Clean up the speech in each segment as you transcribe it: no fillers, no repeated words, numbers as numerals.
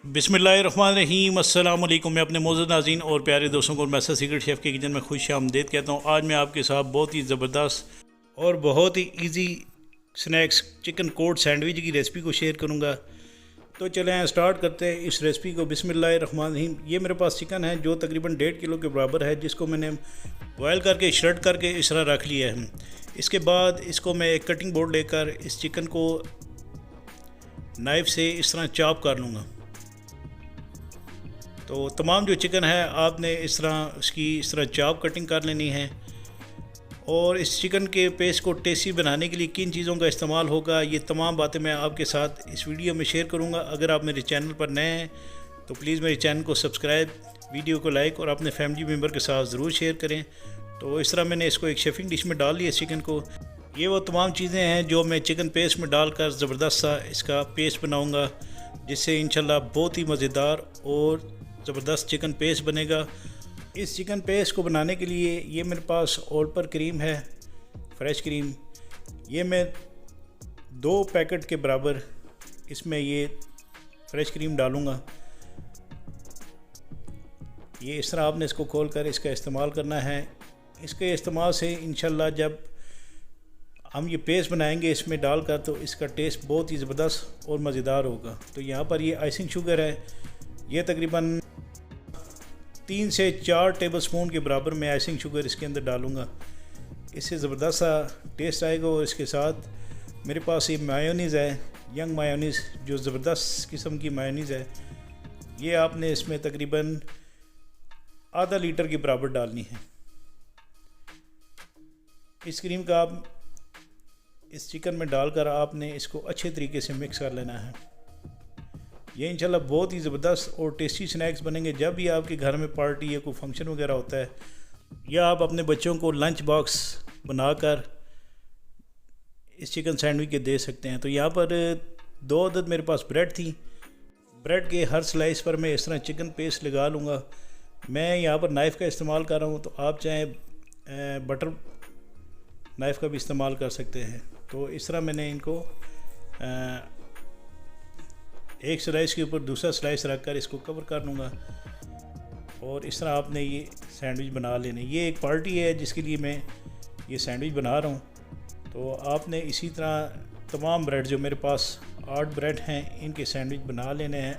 बिस्मिल्लाहिर्रहमानिर्रहीम अस्सलाम वालेकुम। मैं अपने मौजूद नाज़रीन और प्यारे दोस्तों को मैसर सीक्रेट शेफ़ के किचन में खुश आमदीद कहता हूँ। आज मैं आपके साथ बहुत ही ज़बरदस्त और बहुत ही easy snacks chicken coat sandwich की रेसिपी को शेयर करूँगा। तो चलें स्टार्ट करते हैं इस रेसिपी को। बिस्मिल्लाहिर्रहमानिर्रहीम। ये मेरे पास चिकन है जो तकरीबन 1.5 किलो के बराबर है, जिसको मैंने बॉयल करके श्रेड करके इस तरह रख लिया है। इसके बाद इसको मैं एक कटिंग बोर्ड लेकर इस चिकन को नाइफ़ से इस तरह चॉप कर लूँगा। तो तमाम जो चिकन है आपने इस तरह उसकी इस तरह चॉप कटिंग कर लेनी है। और इस चिकन के पेस्ट को टेस्टी बनाने के लिए किन चीज़ों का इस्तेमाल होगा, ये तमाम बातें मैं आपके साथ इस वीडियो में शेयर करूंगा। अगर आप मेरे चैनल पर नए हैं तो प्लीज़ मेरे चैनल को सब्सक्राइब, वीडियो को लाइक और अपने फैमिली मेम्बर के साथ ज़रूर शेयर करें। तो इस तरह मैंने इसको एक शेफिंग डिश में डाल लिया चिकन को। ये वो तमाम चीज़ें हैं जो मैं चिकन पेस्ट में डालकर ज़बरदस्त सा इसका पेस्ट बनाऊँगा, जिससे इंशाल्लाह बहुत ही मज़ेदार और ज़बरदस्त चिकन पेस्ट बनेगा। इस चिकन पेस्ट को बनाने के लिए ये मेरे पास ऑल पर क्रीम है, फ्रेश क्रीम। ये मैं 2 पैकेट के बराबर इसमें ये फ्रेश क्रीम डालूँगा। ये इस तरह आपने इसको खोल कर इसका इस्तेमाल करना है। इसके इस्तेमाल से इंशाल्लाह जब हम ये पेस्ट बनाएंगे इसमें डालकर तो इसका टेस्ट बहुत ही ज़बरदस्त और मज़ेदार होगा। तो यहाँ पर ये आइसिंग शुगर है, ये तकरीबन 3 से 4 टेबलस्पून के बराबर मैं आइसिंग शुगर इसके अंदर डालूँगा। इससे ज़बरदस्त सा टेस्ट आएगा। और इसके साथ मेरे पास ये मायोनीज़ है, यंग मायोनीज़, जो ज़बरदस्त किस्म की मायोनीज़ है। ये आपने इसमें तकरीबन आधा लीटर के बराबर डालनी है। इस क्रीम का आप इस चिकन में डालकर आपने इसको अच्छे तरीके से मिक्स कर लेना है। ये इंशाल्लाह बहुत ही ज़बरदस्त और टेस्टी स्नैक्स बनेंगे जब भी आपके घर में पार्टी या कोई फंक्शन वगैरह होता है, या आप अपने बच्चों को लंच बॉक्स बनाकर इस चिकन सैंडविच के दे सकते हैं। तो यहाँ पर 2 अदद मेरे पास ब्रेड थी। ब्रेड के हर स्लाइस पर मैं इस तरह चिकन पेस्ट लगा लूँगा। मैं यहाँ पर नाइफ़ का इस्तेमाल कर रहा हूँ, तो आप चाहें बटर नाइफ़ का भी इस्तेमाल कर सकते हैं। तो इस तरह मैंने इनको एक स्लाइस के ऊपर दूसरा स्लाइस रखकर इसको कवर कर लूँगा। और इस तरह आपने ये सैंडविच बना लेने। ये एक पार्टी है जिसके लिए मैं ये सैंडविच बना रहा हूँ। तो आपने इसी तरह तमाम ब्रेड, जो मेरे पास 8 ब्रेड हैं, इनके सैंडविच बना लेने हैं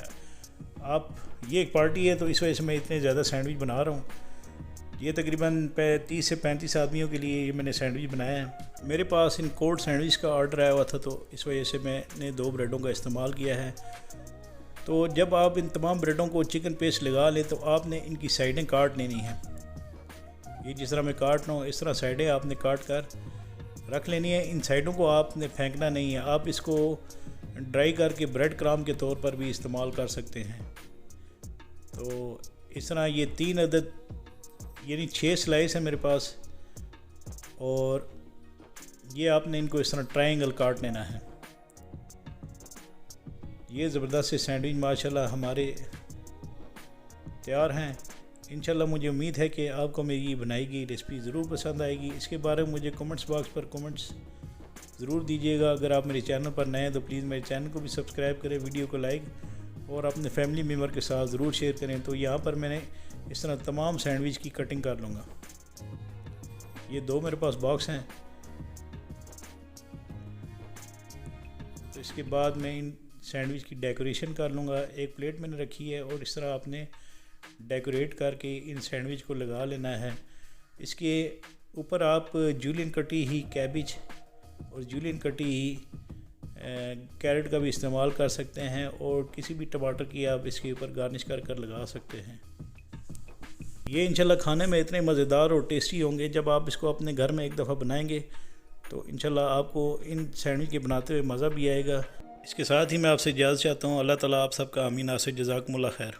आप। ये एक पार्टी है तो इस वजह से मैं इतने ज़्यादा सैंडविच बना रहा हूँ। ये तकरीबन 30 से 35 आदमियों के लिए ये मैंने सैंडविच बनाया है। मेरे पास इन कोट सैंडविच का ऑर्डर आया हुआ था, तो इस वजह से मैंने 2 ब्रेडों का इस्तेमाल किया है। तो जब आप इन तमाम ब्रेडों को चिकन पेस्ट लगा लें तो आपने इनकी साइडें काट लेनी है। ये जिस तरह मैं काट रहा हूँ इस तरह साइडें आपने काट कर रख लेनी है। इन साइडों को आपने फेंकना नहीं है। आप इसको ड्राई करके ब्रेड क्रम्ब के तौर पर भी इस्तेमाल कर सकते हैं। तो इस तरह ये 3 अदद यानी 6 स्लाइस है मेरे पास। और ये आपने इनको इस तरह ट्रायंगल काट लेना है। ये ज़बरदस्त से सैंडविच माशाल्लाह हमारे तैयार हैं। इंशाल्लाह मुझे उम्मीद है कि आपको मेरी बनाई गई रेसिपी ज़रूर पसंद आएगी। इसके बारे में मुझे कमेंट्स बॉक्स पर कमेंट्स ज़रूर दीजिएगा। अगर आप मेरे चैनल पर नए हैं तो प्लीज़ मेरे चैनल को भी सब्सक्राइब करें, वीडियो को लाइक और अपने फैमिली मेम्बर के साथ ज़रूर शेयर करें। तो यहाँ पर मैंने इस तरह तमाम सैंडविच की कटिंग कर लूँगा। ये 2 मेरे पास बॉक्स हैं। तो इसके बाद मैं इन सैंडविच की डेकोरेशन कर लूँगा। एक प्लेट मैंने रखी है और इस तरह आपने डेकोरेट करके इन सैंडविच को लगा लेना है। इसके ऊपर आप जूलियन कटी ही कैबिज और जूलियन कटी ही कैरेट का भी इस्तेमाल कर सकते हैं, और किसी भी टमाटर की आप इसके ऊपर गार्निश कर कर लगा सकते हैं। ये इंशाल्लाह खाने में इतने मज़ेदार और टेस्टी होंगे। जब आप इसको अपने घर में एक दफ़ा बनाएंगे तो इंशाल्लाह आपको इन सैंडविच के बनाते हुए मज़ा भी आएगा। इसके साथ ही मैं आपसे इजाज़त चाहता हूँ। अल्लाह ताला आप सबका आमीन। नासिर जज़ाकुमुल्लाह खैर।